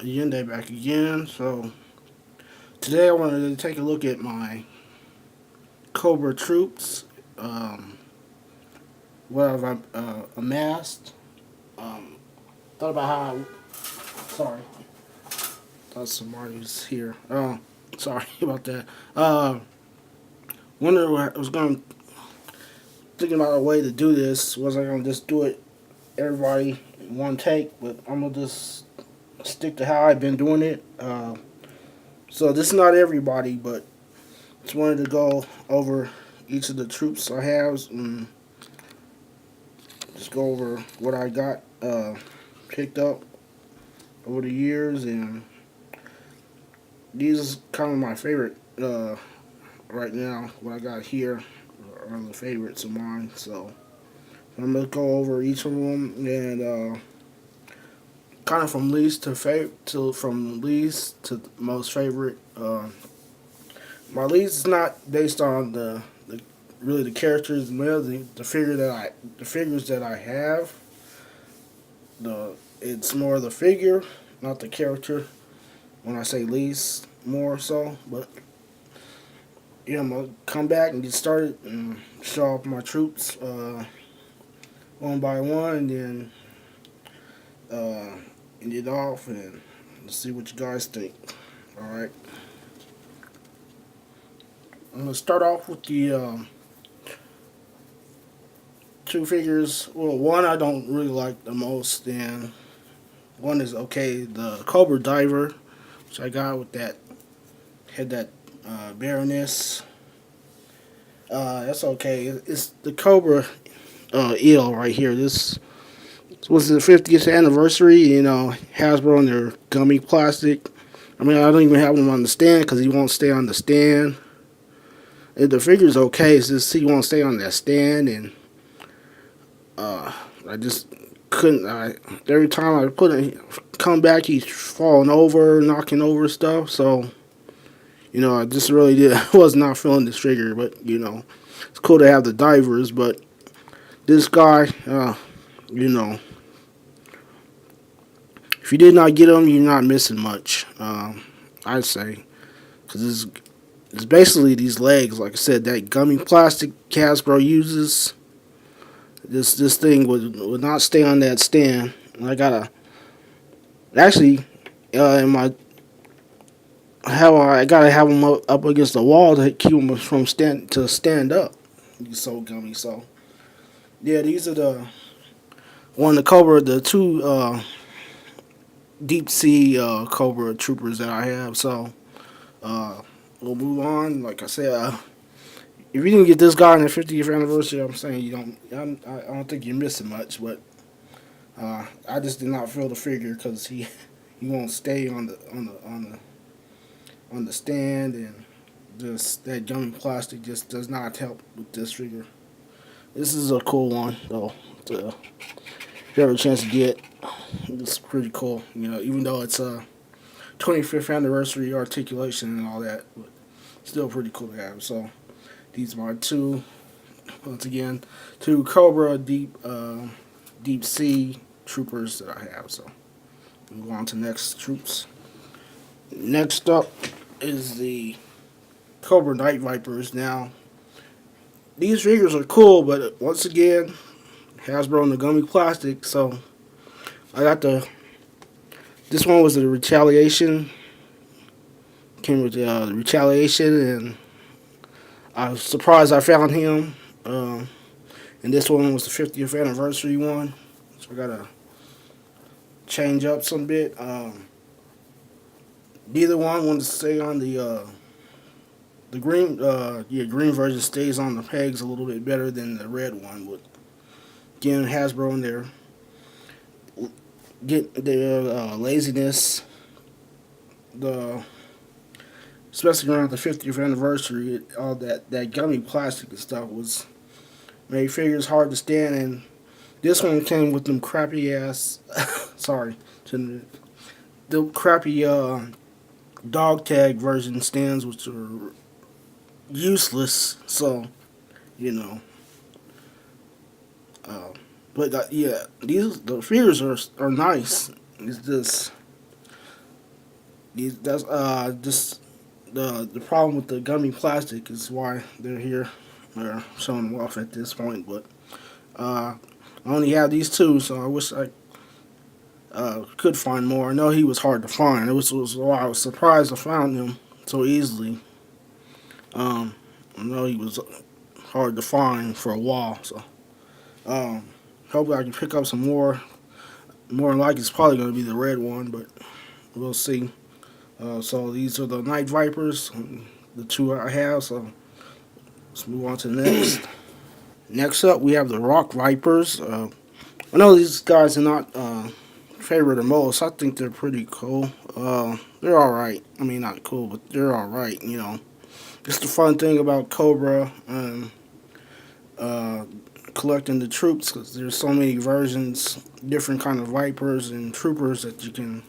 Allende back again. So today I wanted to take a look at my Cobra troops. Um, what I've amassed. Thought about how. Sorry, thought somebody was here. Sorry about that. Wonder what I was going thinking about a way to do this. Was I gonna just do it everybody in one take? But I'm gonna just stick to how I've been doing it. So this is not everybody, but just wanted to go over each of the troops I have and just go over what I got picked up over the years, and these is kind of my favorite right now. What I got here are the favorites of mine, so I'm gonna go over each of them and kind of from least to favorite to from least to most favorite. My least is not based on the really the characters, the figures that I have. It's more the figure, not the character. When I say least, more so. But yeah, I'm gonna come back and get started and show off my troops one by one, and then end it off and see what you guys think. All right. I'm gonna start off with the two figures. Well, one I don't really like the most, and one is okay. The Cobra Diver, which I got with that had that Baroness. That's okay. It's the Cobra eel right here. This was the 50th anniversary. Hasbro and their gummy plastic. I mean, I don't even have him on the stand because he won't stay on the stand. And the figure's okay. It's just he won't stay on that stand, and I just couldn't. Every time I come back, he's falling over, knocking over stuff. So I just really did. I was not feeling this figure, but it's cool to have the divers. But this guy, you know, if you did not get him, you're not missing much. I'd say, because it's basically these legs. Like I said, that gummy plastic Hasbro uses. This thing would not stay on that stand. And I gotta actually in my I gotta have him up against the wall to keep him from stand up. He's so gummy. So yeah, these are the Cobra, the two deep sea Cobra troopers that I have. So we'll move on. Like I said, if you didn't get this guy on the 50th anniversary, I'm saying you don't. I don't think you're missing much. But I just did not feel the figure because he won't stay on the stand, and just that gummy plastic just does not help with this figure. This is a cool one though. If you have a chance to get, it's pretty cool. Even though it's a 25th anniversary articulation and all that, but still pretty cool to have. So these are my two, once again, two Cobra deep sea troopers that I have. So we'll go on to the next troops. Next up is the Cobra Night Vipers. Now, these figures are cool, but once again, Hasbro and the gummy plastic. So I got this one was the Retaliation. Came with the Retaliation, and I was surprised I found him. And this one was the 50th anniversary one. So I gotta change up some bit. Neither one wanted to stay on the green. Green version stays on the pegs a little bit better than the red one. But again, Hasbro and their laziness, especially around the 50th anniversary, all that gummy plastic and stuff made figures hard to stand. And this one came with them crappy ass, sorry, the crappy dog tag version stands, which are useless. So, you know, but yeah, the figures are nice. It's just That's just the problem with the gummy plastic is why they're here. They're showing them off at this point, but I only have these two, so I wish I could find more. I know he was hard to find. It was why I was surprised I found him so easily. I know he was hard to find for a while, so hopefully I can pick up some more. More than likely, it's probably going to be the red one, but we'll see. So these are the Night Vipers, the two I have. So let's move on to the next. Next up, we have the Rock Vipers. I know these guys are not favorite the most. I think they're pretty cool. They're all right. I mean, not cool, but they're all right. You know, just the fun thing about Cobra and uh, collecting the troops, because there's so many versions, different kind of Vipers and Troopers that you can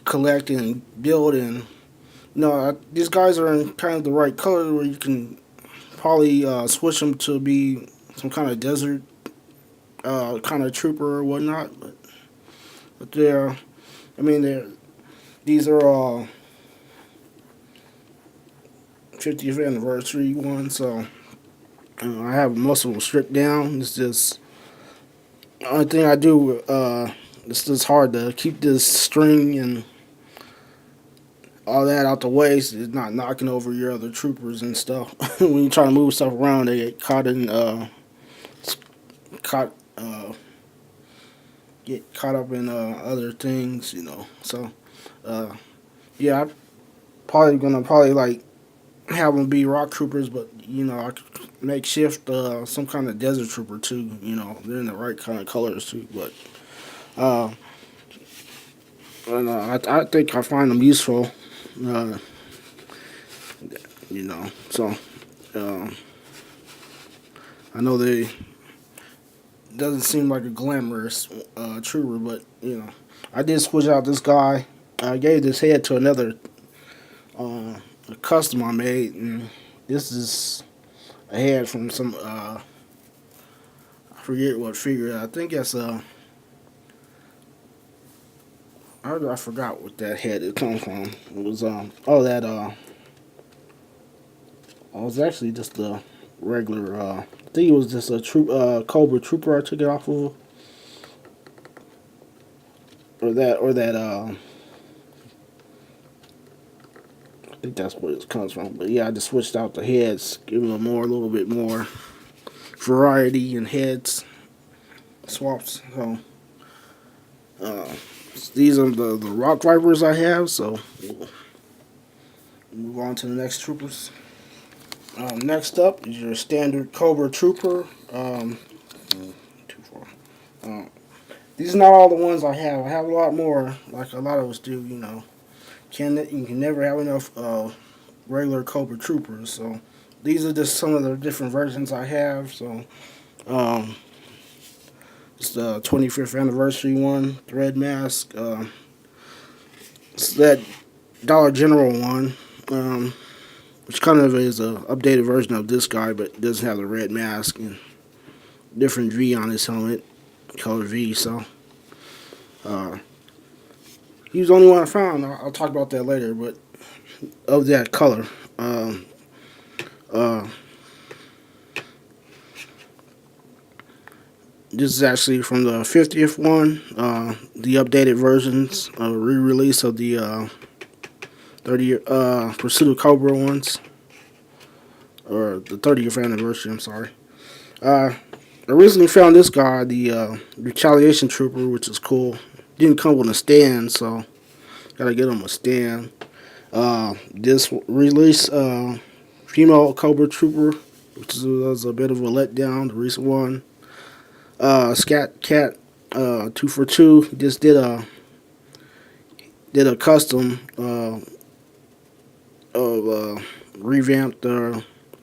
collect and build. And these guys are in kind of the right color where you can probably switch them to be some kind of desert kind of trooper or whatnot. But they're, I mean, these are all 50th anniversary ones, so I have most of them stripped down. It's just the only thing I do. It's just hard to keep this string and all that out the way, so it's not knocking over your other troopers and stuff. When you try to move stuff around, they get caught in caught get caught up in other things, So uh, yeah, I'm probably gonna like have them be rock troopers, but I could make shift some kind of desert trooper too. They're in the right kind of colors too, but uh, and, I think I find them useful. Uh, so uh, I know they doesn't seem like a glamorous trooper, but I did switch out this guy. I gave this head to another a custom I made, and this is a head from some I forget what figure. I think that's I forgot what that head it comes from. It was it was actually just a regular I think it was just a Cobra trooper I took it off of, or that I think that's what it comes from. But yeah, I just switched out the heads, giving them a little bit more variety in heads swaps. So uh, these are the Rock Vipers I have. So we'll move on to the next troopers. Next up is your standard Cobra Trooper. Too far. These are not all the ones I have. I have a lot more, like a lot of us do. You can never have enough regular Cobra Troopers. So these are just some of the different versions I have. So it's the 25th anniversary one, the red mask. It's that Dollar General one, which kind of is a updated version of this guy, but doesn't have the red mask and different V on his helmet, color V. So he was the only one I found. I'll talk about that later, but of that color. Uh, this is actually from the 50th one, the updated versions, re-release of the 30 Pursuit of Cobra ones, or the 30th anniversary. I'm sorry. I recently found this guy, the Retaliation Trooper, which is cool. Didn't come with a stand, so gotta get him a stand. This release, female Cobra Trooper, which was a bit of a letdown. The recent one, Scat Cat, 2 for 2. He just did a custom of revamped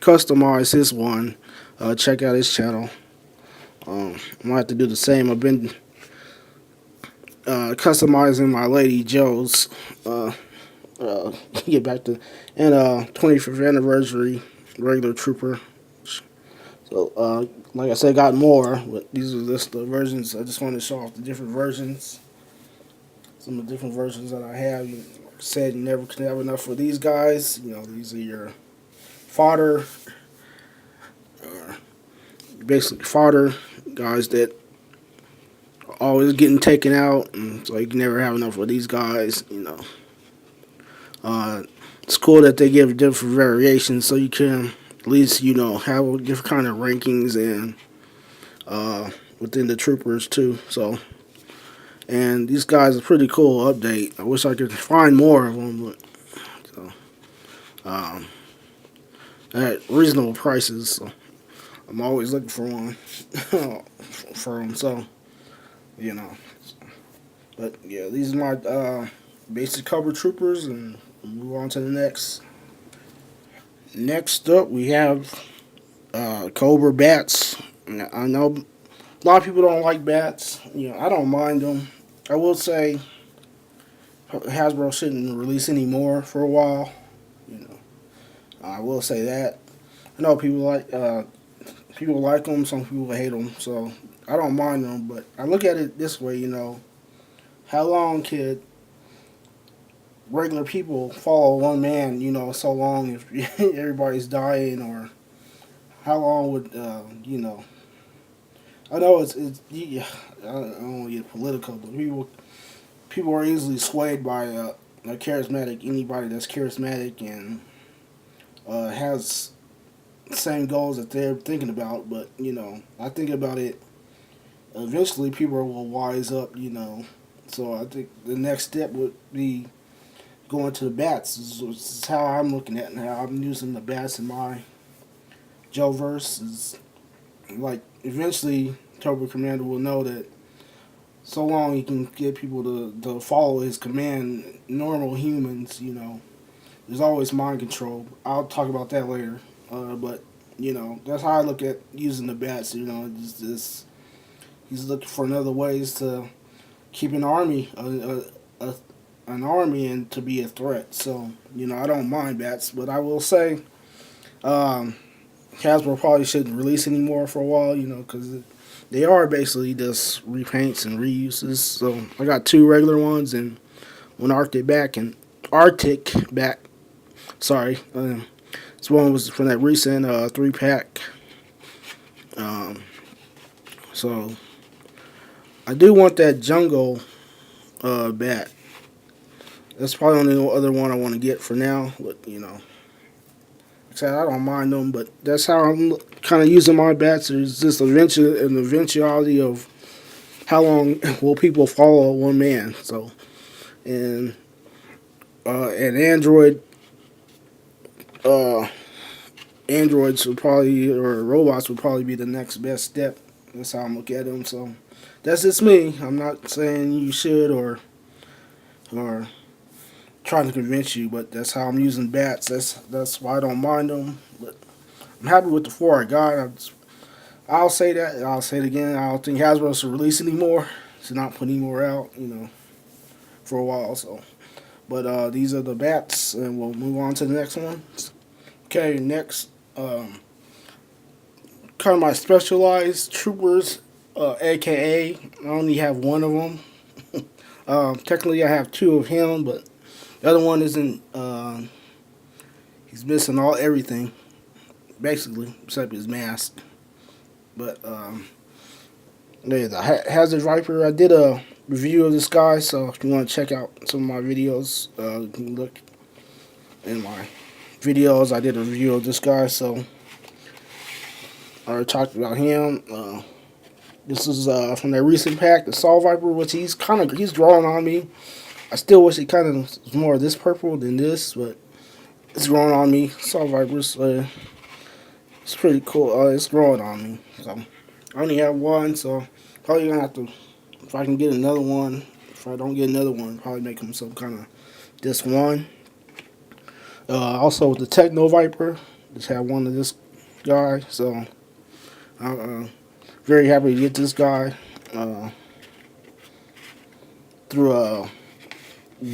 customized his one. Check out his channel. I might have to do the same. I've been customizing my Lady Joe's. Get back to, and 25th anniversary regular trooper. So like I said, got more, but these are just the versions. I just wanted to show off the different versions. Some of the different versions that I have. said, you never can have enough for these guys. You know, these are your fodder, basically fodder guys that are always getting taken out, and so you can never have enough for these guys. You know, it's cool that they give different variations, so you can at least have different kind of rankings and within the troopers too. So, and these guys are pretty cool update. I wish I could find more of them, but so, at reasonable prices. So I'm always looking for one for them. So you know, but yeah, these are my basic Cobra troopers, and we'll move on to the next. Next up, we have Cobra bats. I know a lot of people don't like bats. You know, I don't mind them. I will say Hasbro shouldn't release any more for a while. You know, I will say that. I know people like them. Some people hate them. So I don't mind them. But I look at it this way. You know, how long could regular people follow one man? You know, so long if everybody's dying, or how long would I know it's yeah, I don't want to get political, but people are easily swayed by a charismatic anybody that's charismatic and has the same goals that they're thinking about. But I think about it. Eventually, people will wise up. So I think the next step would be going to the bats. This is how I'm looking at it, and how I'm using the bats in my Joeverse. Is like eventually Cobra Commander will know that so long he can get people to follow his command, normal humans, there's always mind control. I'll talk about that later. But that's how I look at using the bats. He's looking for another ways to keep an army, an army, and to be a threat. So I don't mind bats, but I will say, Hasbro probably shouldn't release any more for a while. Because they are basically just repaints and reuses. So I got 2 regular ones and 1 Arctic back. Sorry, this one was from that recent 3-pack. So I do want that jungle bat. That's probably the only other one I want to get for now. But like I said, I don't mind them, but that's how I'm kind of using my bats. There's just an eventuality of how long will people follow one man. So, and androids would probably, or robots would probably be the next best step. That's how I'm looking at them. So that's just me. I'm not saying you should or trying to convince you, but that's how I'm using bats. That's why I don't mind them. But I'm happy with the 4 I got. I'll say that, and I'll say it again. I don't think Hasbro should release any more. Should not put any more out, for a while. So, but these are the bats, and we'll move on to the next one. Okay, next, kind of my specialized troopers, aka I only have 1 of them. Technically, I have 2 of him, but the other one isn't. He's missing everything, basically, except his mask. But yeah, the Hazard Viper. I did a review of this guy, so if you want to check out some of my videos, you can look in my videos. I did a review of this guy, so I already talked about him. This is from that recent pack, the Assault Viper, which he's growing on me. I still wish it kind of was more of this purple than this, but it's growing on me. Assault Vipers, it's pretty cool. It's growing on me. So I only have 1, so probably gonna have to, if I can get another one. If I don't get another one, probably make him some kind of this one. Also with the Techno Viper, just have 1 of this guy. So I'm very happy to get this guy through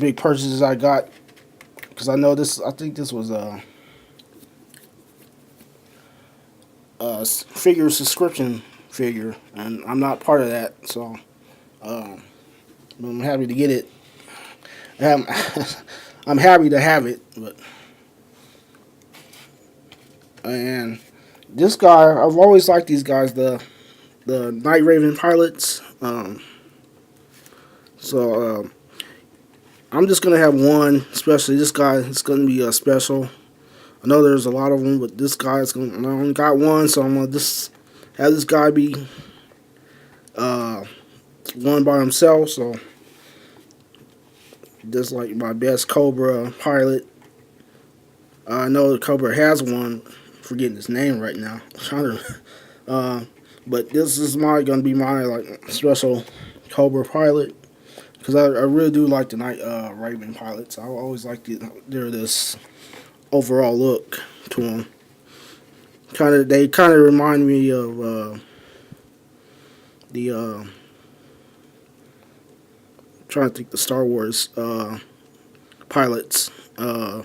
big purchases I got, because I know this. I think this was a figure subscription figure, and I'm not part of that, so I'm happy to get it. I'm I'm happy to have it. But and this guy, I've always liked these guys, the Night Raven pilots. So I'm just gonna have one, especially this guy. It's gonna be a special. I know there's a lot of them, but this guy is gonna. I only got one, so I'm gonna just have this guy be uh, one by himself. So just like my best Cobra pilot. I know the Cobra has one. I'm forgetting his name right now. I'm trying to, but this is gonna be my like special Cobra pilot. Because I really do like the Night Raven pilots. I always like their this overall look to them. They kind of remind me of the trying to think the Star Wars pilots. I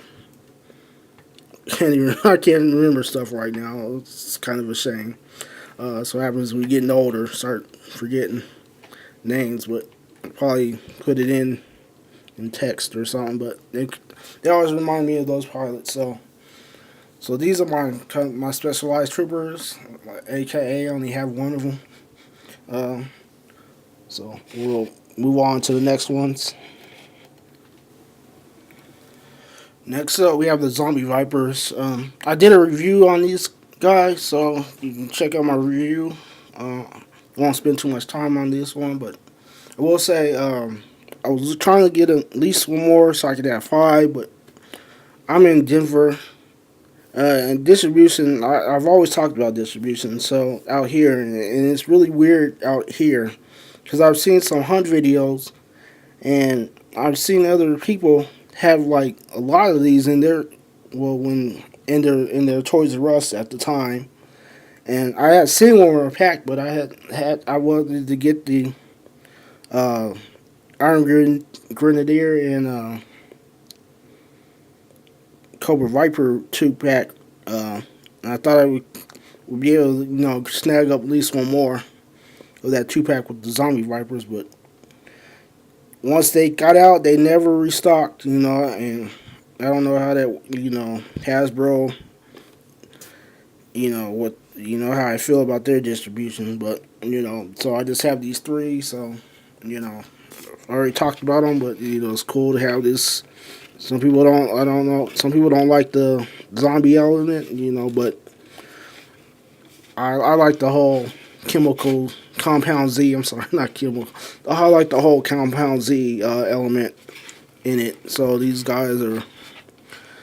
can't even remember stuff right now. It's kind of a shame. So what happens when we getting older, start forgetting names, but probably put it in text or something. But they always remind me of those pilots. So these are my specialized troopers, aka I only have one of them. So we'll move on to the next ones. Next up, we have the Zombie Vipers. I did a review on these guys, so you can check out my review. I won't spend too much time on this one, but I will say I was trying to get at least one more so I could have 5, but I'm in Denver. And distribution, I've always talked about distribution. So out here, and it's really weird out here because I've seen some hunt videos, and I've seen other people have like a lot of these in their when in their Toys R Us at the time, and I had seen one in a pack, but I wanted to get the uh, Grenadier and Cobra Viper 2-pack. And I thought I would be able to, snag up at least one more of that 2-pack with the Zombie Vipers. But once they got out, they never restocked, and I don't know how that, Hasbro, how I feel about their distribution. But, so I just have these 3, so, I already talked about them, but, it's cool to have this. Some people don't. I don't know. Some people don't like the zombie element, but I like the whole chemical compound Z. I'm sorry, not chemical. I like the whole compound Z element in it. So these guys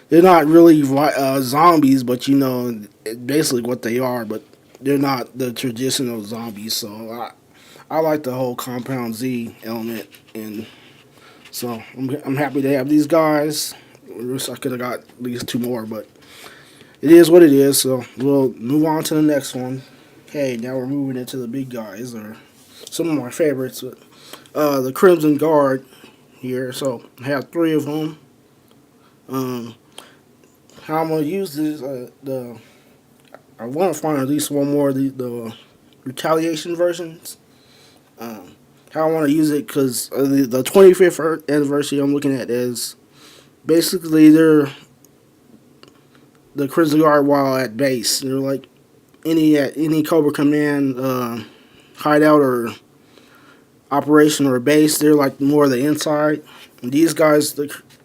they're not really zombies, but basically what they are. But they're not the traditional zombies. So I like the whole compound Z element and. So I'm happy to have these guys. I wish I could have got at least 2 more, but it is what it is. So we'll move on to the next one. Okay, now we're moving into the big guys, or some of my favorites. The Crimson Guard here. So I have 3 of them. How I'm gonna use this? I want to find at least one more of the retaliation versions. How I want to use it because the 25th anniversary I'm looking at is basically they're the Crimson Guard while at base. They're like any Cobra Command hideout or operation or base. They're like more the inside. And these guys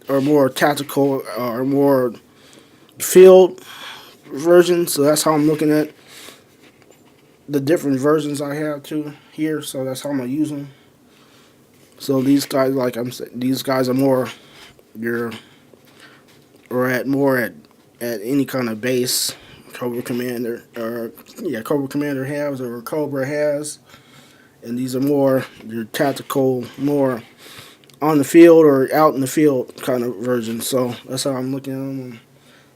are more tactical, are more field versions. So that's how I'm looking at the different versions I have too here. So that's how I'm gonna use them. So these guys, like I'm saying, these guys are more at any kind of base Cobra Commander Cobra Commander has or Cobra has, and these are more your tactical, more on the field or out in the field kind of versions. So that's how I'm looking at them. And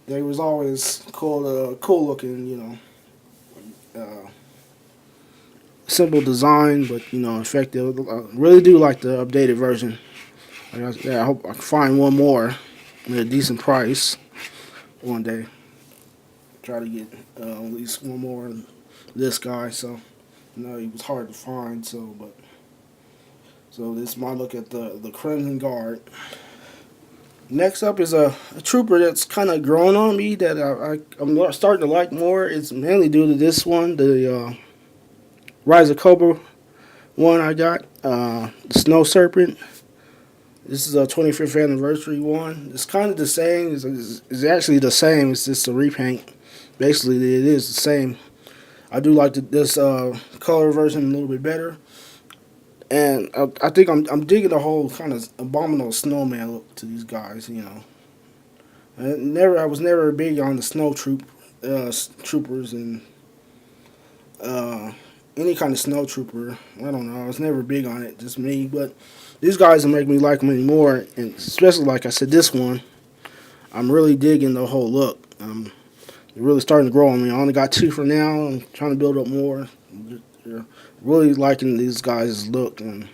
they was always cool looking, simple design, but effective. I really do like the updated version. I hope I can find one more at a decent price one day. Try to get at least one more of this guy. So he was hard to find. So this is my look at the Crimson Guard. Next up is a trooper that's kind of growing on me that I'm starting to like more. It's mainly due to this one, the Rise of Cobra one I got, the Snow Serpent. This is a 25th anniversary one. It's kind of the same. It's actually the same. It's just a repaint. Basically, it is the same. I do like this color version a little bit better. And I think I'm digging the whole kind of abominable snowman look to these guys. You know, I was never big on the troopers and any kind of snow trooper. I don't know. I was never big on it. Just me, but these guys will make me like them anymore. And especially like I said, this one, I'm really digging the whole look. They're really starting to grow on me. I only got two for now. I'm trying to build up more. Really liking these guys' look, and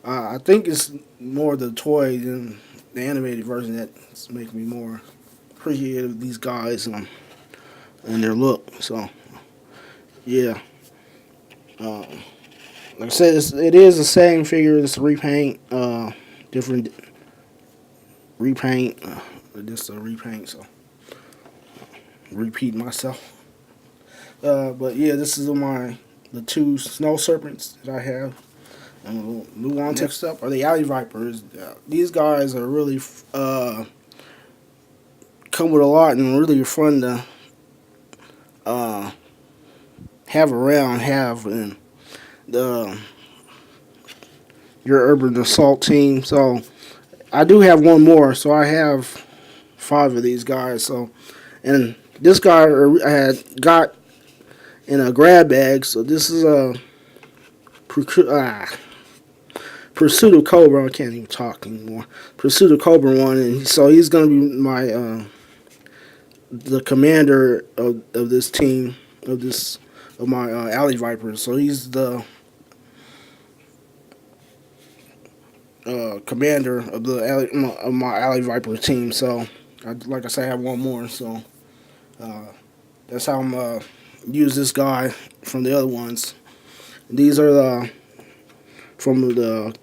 I think it's more the toy than the animated version that's making me more appreciative of these guys and their look. So, yeah. Like I said, it is the same figure. It's a repaint, different repaint. Just a repaint, so repeat myself. But yeah, this is the two snow serpents that I have. And we'll move on to next up are the alley vipers. These guys are really come with a lot and really fun to have around. Have in your urban assault team. So I do have one more. So I have 5 of these guys. So and this guy I had got in a grab bag. So this is a Pursuit of Cobra. I can't even talk anymore. Pursuit of Cobra one, and so he's gonna be my the commander of this team of my alley vipers. So he's the commander of of my alley viper team. So like I said, I have one more. So that's how I'm use this guy from the other ones. These are from the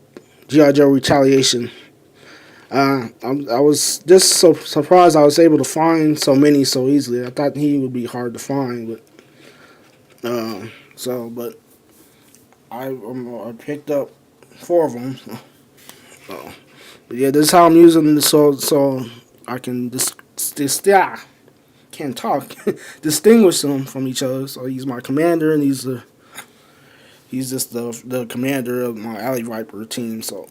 G.I. Joe Retaliation. I was just so surprised I was able to find so many so easily. I thought he would be hard to find, but I picked up 4 of them. But yeah, this is how I'm using them so I can can't talk distinguish them from each other. So he's my commander, and he's just the commander of my alley viper team. So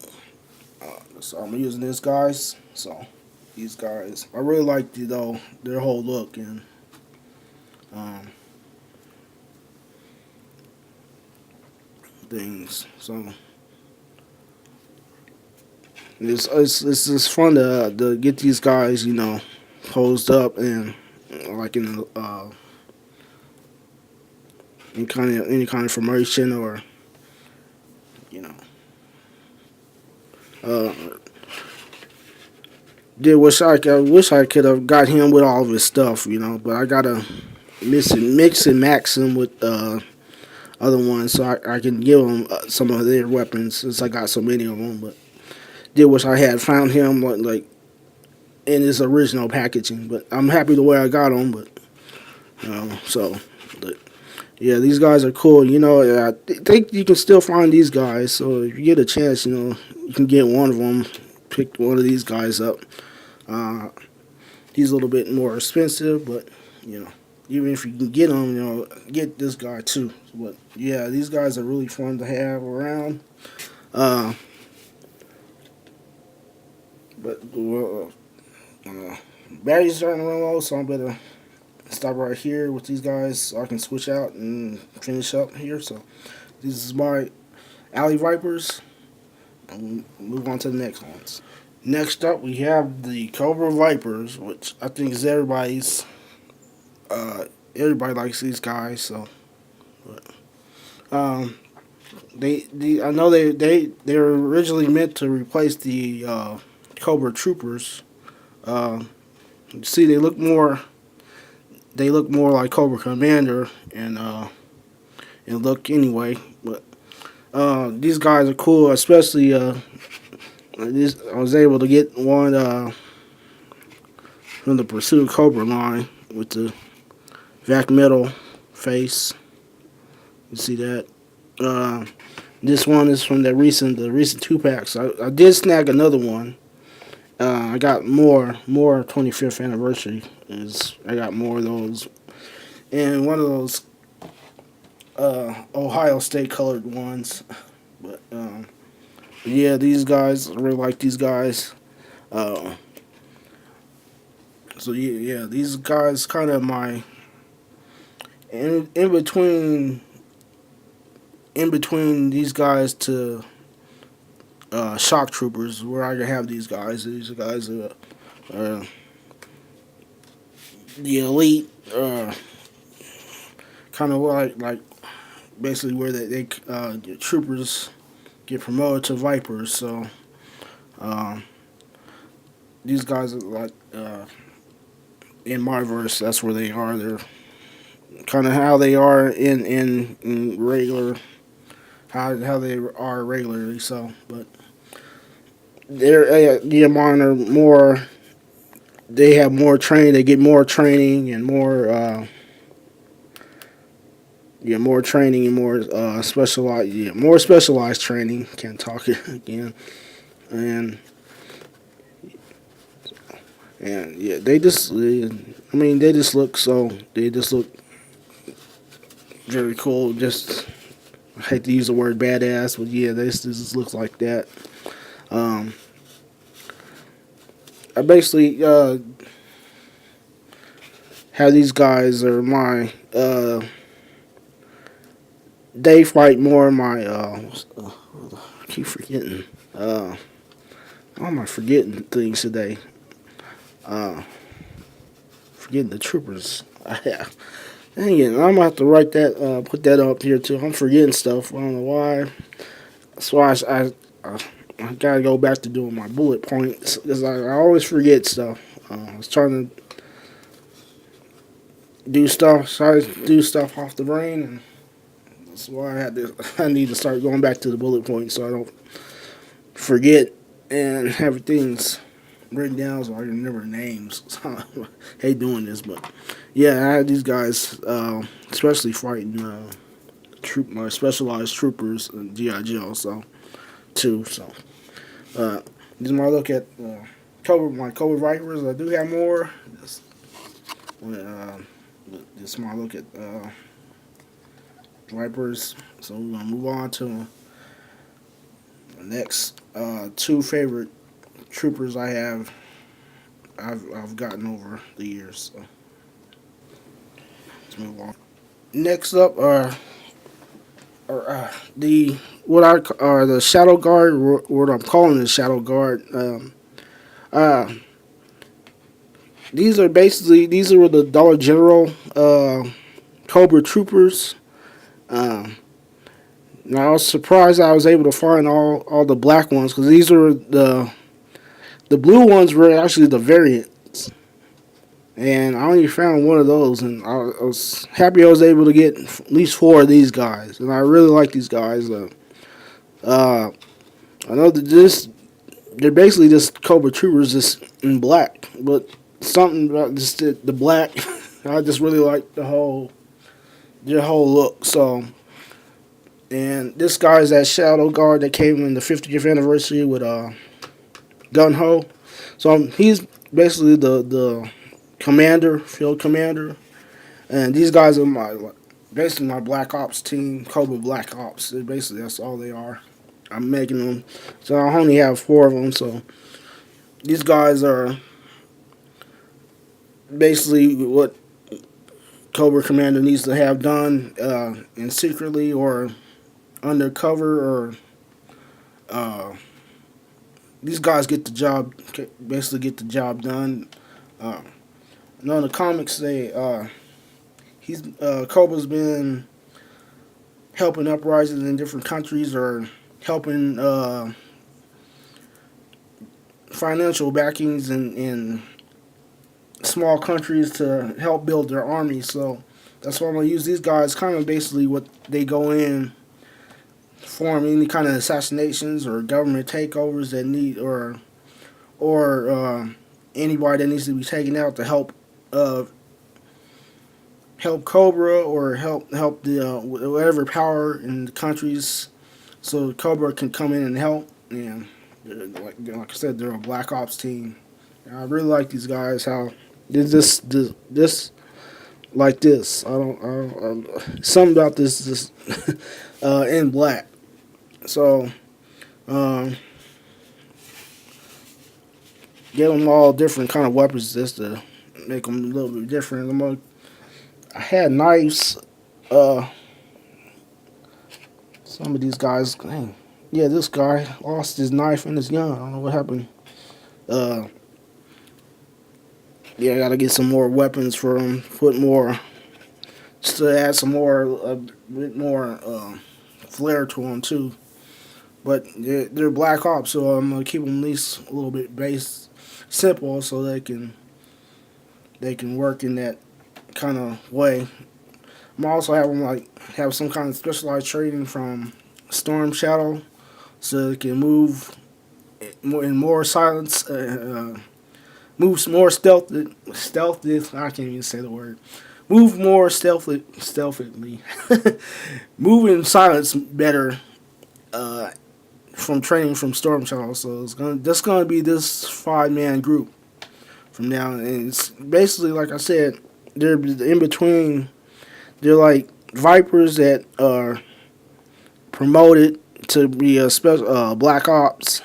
I'm using these guys. So these guys, I really like their whole look and things. So it's just fun to get these guys, posed up and like in any kind of formation or uh, I wish I could have got him with all of his stuff, but I gotta mix and max him with other ones so I can give him some of their weapons since I got so many of them. But did wish I had found him like in his original packaging. But I'm happy the way I got him. But but yeah, these guys are cool. I think you can still find these guys. So if you get a chance, you can get one of them. Pick one of these guys up. He's a little bit more expensive, but even if you can get him, get this guy too. But yeah, these guys are really fun to have around. Battery's starting to run low, so I better stop right here with these guys so I can switch out and finish up here. So this is my alley vipers. And we'll move on to the next ones. Next up, we have the Cobra Vipers, which I think is everybody's. Everybody likes these guys, so. But, I know they were originally meant to replace the Cobra Troopers. See, they look more like Cobra Commander and look anyway. But these guys are cool, especially I was able to get one from the Pursuit Cobra line with the vac metal face. You see that? Uh, this one is from the recent 2 packs. I did snag another one. I got more 25th anniversary. I got more of those, and one of those Ohio State colored ones. But yeah, these guys, I really like these guys. Uh, so yeah, these guys kind of my in between these guys to shock troopers, where I can have these guys. These guys are the elite, kind of like basically where the troopers get promoted to vipers. So these guys are like in my verse, that's where they are. They're kind of how they are in regular, how they are regularly. So, but they're mine are more. They have more training. They get more training and more. More training and more specialized. Yeah, more specialized training. Can't talk it again. And yeah, they just. I mean, they just look so. They just look very cool. Just I hate to use the word badass, but yeah, this just looks like that. Um, I basically have these guys are my. They fight more my. I keep forgetting. How am I forgetting things today? Forgetting the troopers. Dang it, I'm gonna have to write that, put that up here too. I'm forgetting stuff. I don't know why. That's why I gotta go back to doing my bullet points because I always forget stuff. I was trying to try to do stuff off the brain, and that's why I need to start going back to the bullet points so I don't forget and have things written down so I can remember names. So, I hate doing this, but yeah, I had these guys, especially fighting my specialized troopers in GI Joe, so too. So this is my look at my Cobra Vipers. I do have more. This is my look at Vipers. So we're gonna move on to the next two favorite troopers I've gotten over the years. So let's move on. Next up are the the Shadow Guard, what I'm calling the Shadow Guard. Uh, these are the Dollar General Cobra Troopers. And I was surprised I was able to find all the black ones because these are the blue ones were actually the variants, and I only found one of those, and I was happy I was able to get at least 4 of these guys, and I really like these guys. I know that they're basically just Cobra Troopers just in black, but something about just the black, I just really like their whole look. So, and this guy is that Shadow Guard that came in the 50th anniversary with Gun Ho. So he's basically the commander, field commander, and these guys are basically my Black Ops team, Cobra Black Ops. Basically, that's all they are. I'm making them, so I only have 4 of them. So these guys are basically what Cobra Commander needs to have done, and secretly or undercover, or these guys basically get the job done. I know in the comics Cobra's been helping uprisings in different countries or helping financial backings in small countries to help build their armies. So that's why I'm gonna use these guys. Kind of basically what they go in form any kind of assassinations or government takeovers that need or anybody that needs to be taken out to uh, help Cobra or help the whatever power in the countries, so Cobra can come in and help. And like I said, they're a Black Ops team. And I really like these guys. How this like this. Something about this in black. So um, get them all different kind of weapons just to make them a little bit different. I had knives. Uh, some of these guys, dang, yeah, this guy lost his knife and his gun. I don't know what happened. Uh, yeah, I gotta get some more weapons for him. Put more, just to add some more, a bit more flair to them too. But they're Black Ops, so I'm gonna keep them at least a little bit base simple, so they can work in that kind of way. I'm also having have some kind of specialized training from Storm Shadow, so they can move in more silence, moves more stealthy. I can't even say the word. Move more stealthily, move in silence better. From training from Storm Shadow, so that's gonna be this 5-man group from now, and it's basically like I said, they're in between. They're like Vipers that are promoted to be a special Black Ops.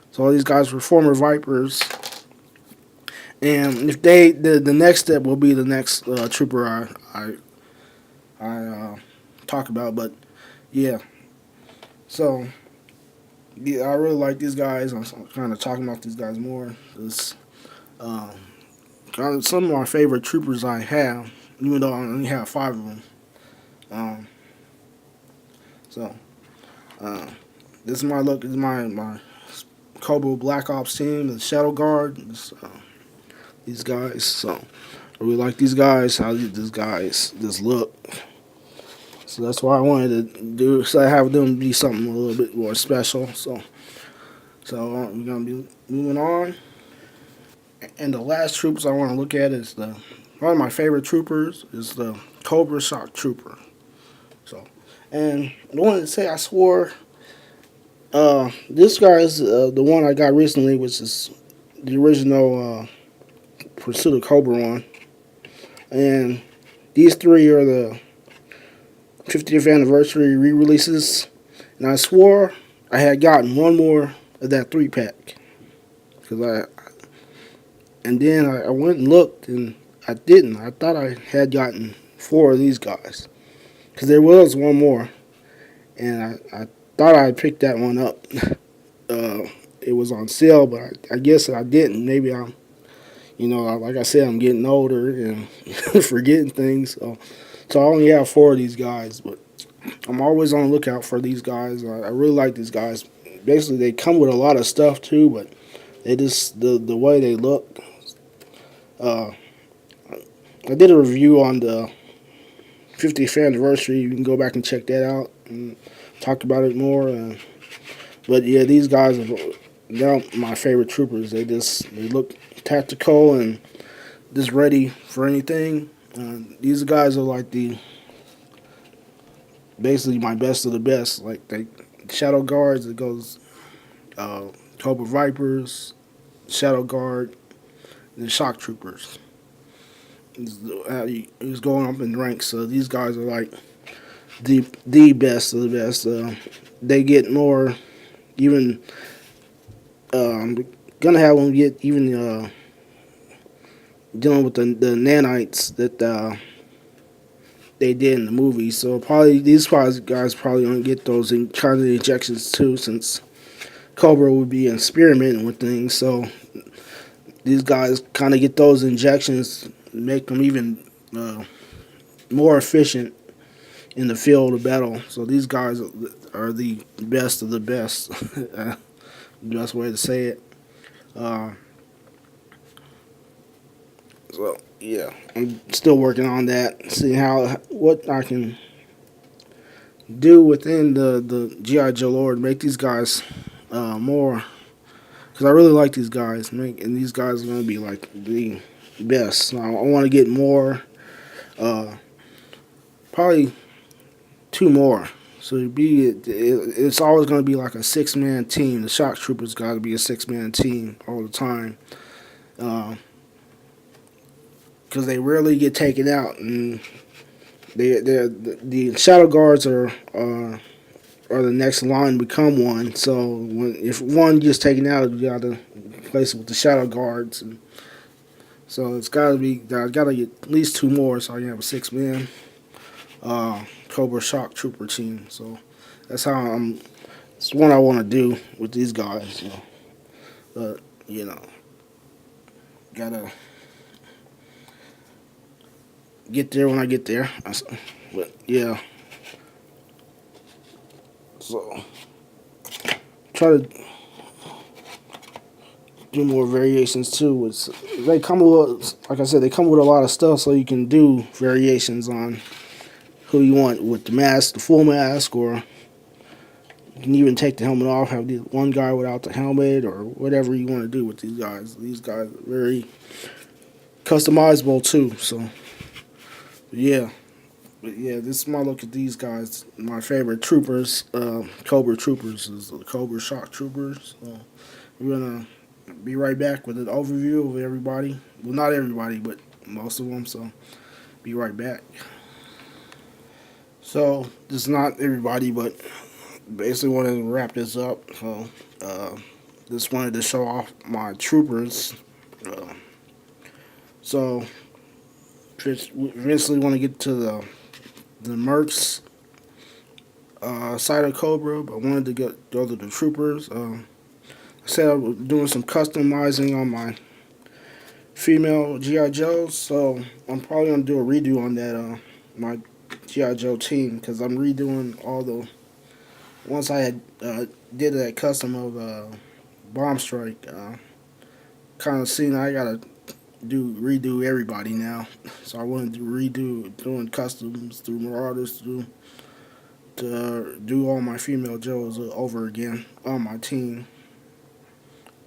So all these guys were former Vipers, and if the next step will be the next trooper I talk about. But yeah, so yeah, I really like these guys. I'm kind of talking about these guys more. It's um, kind of some of my favorite troopers I have, even though I only have 5 of them. Um, so uh, this is my look. This is my Cobra Black Ops team, the Shadow Guard. These guys. So I really like these guys. How these guys just look. So that's why I wanted to do. So I have them be something a little bit more special. So we're gonna be moving on. And the last troops I want to look at is one of my favorite troopers is the Cobra Shock Trooper. So, and I wanted to say I swore this guy is the one I got recently, which is the original Pursuit of Cobra one. And these 3 are the 50th anniversary re-releases. And I swore I had gotten one more of that 3-pack. And then I went and looked and I didn't. I thought I had gotten 4 of these guys. Because there was one more. And I thought I picked that one up. It was on sale, but I guess I didn't. Maybe like I said, I'm getting older and forgetting things. So I only have 4 of these guys, but I'm always on the lookout for these guys. I really like these guys. Basically, they come with a lot of stuff too, but they just the way they look. Uh, I did a review on the 50th anniversary. You can go back and check that out and talk about it more. But yeah, these guys they're my favorite troopers. They look tactical and just ready for anything. These guys are like basically my best of the best. Like they Shadow Guards. It goes uh, Cobra Vipers, Shadow Guard, and Shock Troopers. He's going up in ranks. So these guys are like the best of the best. They get more even. I'm gonna have them get even dealing with the nanites that they did in the movie. So probably these guys probably gonna get those kind of injections too, since Cobra would be experimenting with things. So these guys kind of get those injections, make them even more efficient in the field of battle. So these guys are the best of the best. The best way to say it. Uh, so yeah, I'm still working on that, seeing what I can do within the GI Joe lore to make these guys more, because I really like these guys, and these guys are gonna be like the best. So I want to get more, uh, probably two more. So it's always going to be like a 6-man team. The Shock Troopers got to be a 6-man team all the time, because they rarely get taken out, and the Shadow Guards are the next line to become one. So if one gets taken out, you got to replace it with the Shadow Guards, and so it's got to be I got to get at least two more, so I can have a 6-man Cobra Shock Trooper team. So that's how it's what I want to do with these guys. So, but gotta get there when I get there. But yeah, so try to do more variations too. They come with, like I said, they come with a lot of stuff, so you can do variations on who you want with the mask, the full mask, or you can even take the helmet off, have the one guy without the helmet, or whatever you want to do with these guys. These guys are very customizable too. So yeah, but yeah, this is my look at these guys. My favorite troopers, Cobra troopers, is the Cobra Shock Troopers. So we're gonna be right back with an overview of everybody. Well, not everybody, but most of them. So be right back. So this is not everybody, but basically wanted to wrap this up. So just wanted to show off my troopers. Uh, so eventually want to get to the mercs side of Cobra, but I wanted to go to the troopers. I said I was doing some customizing on my female GI Joes, so I'm probably gonna do a redo on that my GI Joe team, because I'm redoing all the once I had did that custom of Bomb Strike. Kind of seen I gotta redo everybody now, so I wanted to redo doing customs through Marauders to do all my female Joes over again on my team.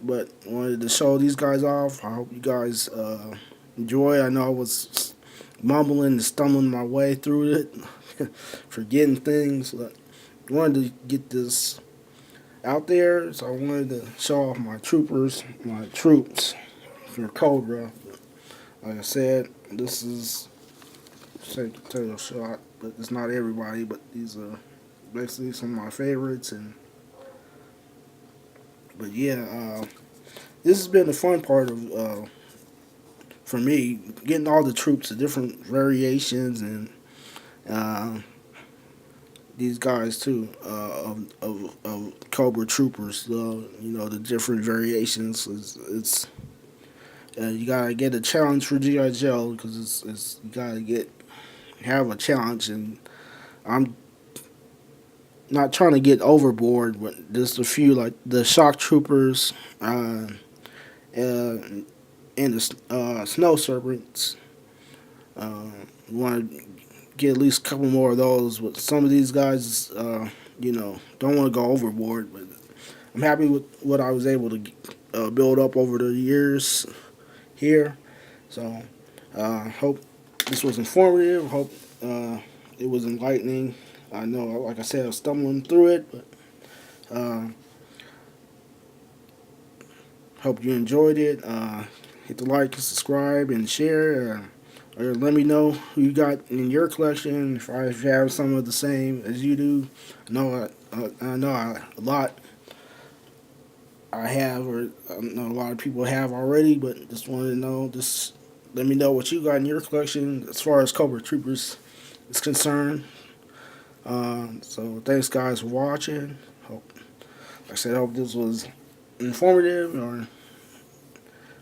But wanted to show these guys off. I hope you guys enjoy. I know I was mumbling and stumbling my way through it, forgetting things. But I wanted to get this out there, so I wanted to show off my troopers, my troops for Cobra. Like I said, this is Sacred Potato Shot, but it's not everybody. But these are basically some of my favorites, but yeah, this has been the fun part of for me, getting all the troops, the different variations, and uh, these guys too of Cobra Troopers. The different variations. It's you gotta get a challenge for GI Joe, because it's you gotta have a challenge, and I'm not trying to get overboard, but just a few like the Shock Troopers, and the Snow Serpents. Want to get at least a couple more of those. But some of these guys, don't want to go overboard. But I'm happy with what I was able to build up over the years here. So hope this was informative. Hope it was enlightening. I know, like I said, I was stumbling through it, but hope you enjoyed it. Hit the like, subscribe, and share. Or let me know who you got in your collection. If you have some of the same as you do, I know a lot I have, or I know a lot of people have already. But just wanted to know. Just let me know what you got in your collection as far as Cobra Troopers is concerned. So thanks guys for watching. Like I said, hope this was informative or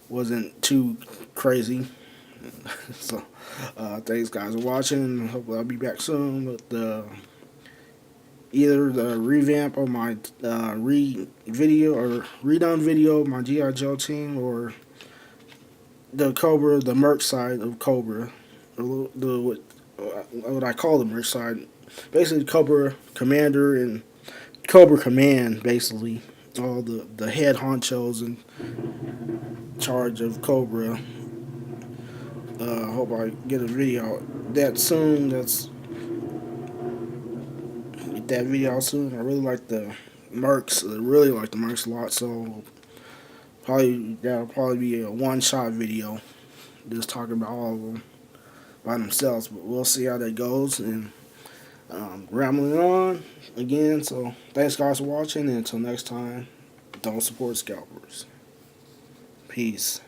wasn't too crazy. So thanks guys for watching. Hope I'll be back soon with either the revamp of my video or redone video of my GI Joe team, or the merch side of Cobra, or what I call the merch side. basically Cobra Commander and Cobra Command, basically all the head honchos in charge of Cobra. Hope I get a video out that soon. Get that video out soon. I really like the Mercs. I really like the Mercs a lot. So probably that'll probably be a one-shot video, just talking about all of them by themselves. But we'll see how that goes. And rambling on again. So thanks guys for watching. And until next time, don't support scalpers. Peace.